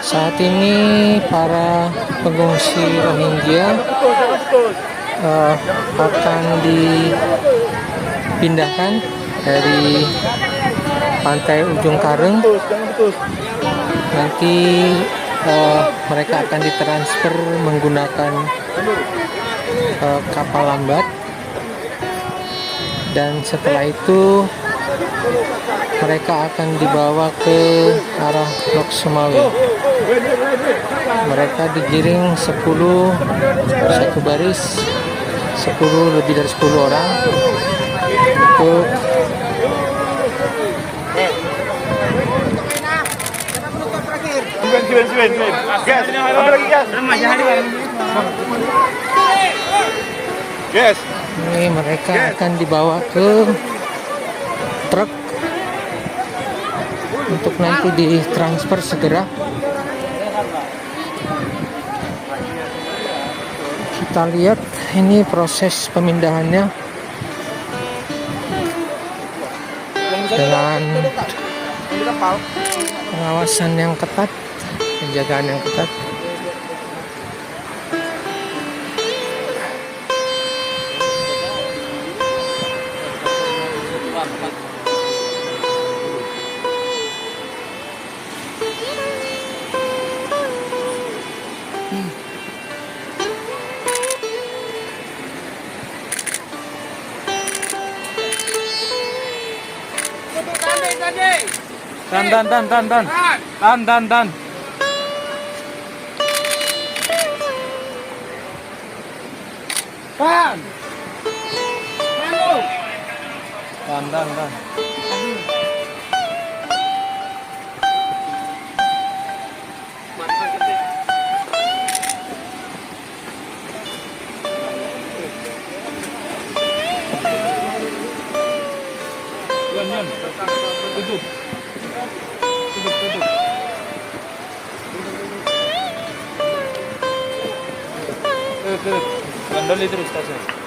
Saat ini para pengungsi Rohingya akan dipindahkan dari pantai Ujung Kareng. Nanti mereka akan ditransfer menggunakan kapal lambat, dan setelah itu mereka akan dibawa ke arah Lok Sumawe. Mereka digiring 10 satu baris, 10 lebih dari 10 orang untuk ini mereka akan dibawa ke truk untuk nanti ditransfer segera. Kita lihat ini proses pemindahannya dengan pengawasan yang ketat, penjagaan yang ketat. Dan. Duduk. Gandoli terus tasnya.